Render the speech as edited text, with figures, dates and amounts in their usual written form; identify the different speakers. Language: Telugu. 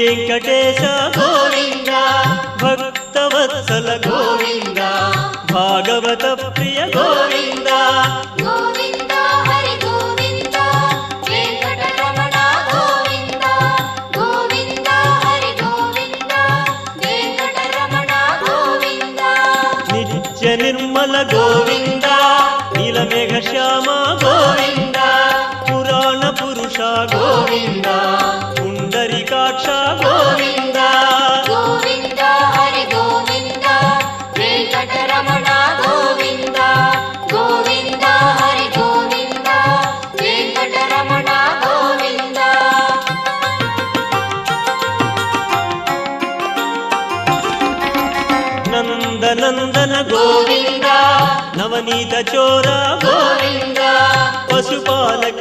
Speaker 1: వెంకటేశ గోవింద భక్తవత్సల గోవింద భాగవత ప్రియ గోవింద
Speaker 2: గోవింద హరి గోవింద వెంకటరమణ గోవింద గోవింద హరి గోవింద వెంకటరమణ గోవింద
Speaker 1: నిత్య నిర్మల గోవింద నీలమేఘ శ్యామ గోవింద పురాణ పురుష గోవింద పుండరీకాక్ష గోవింద
Speaker 2: గోవింద హరి గోవింద వెంకటరమణ గోవింద గోవింద హరి గోవింద వెంకటరమణ గోవింద
Speaker 1: నందనందన గోవింద నవనీత చోర గోవింద పశుపాలక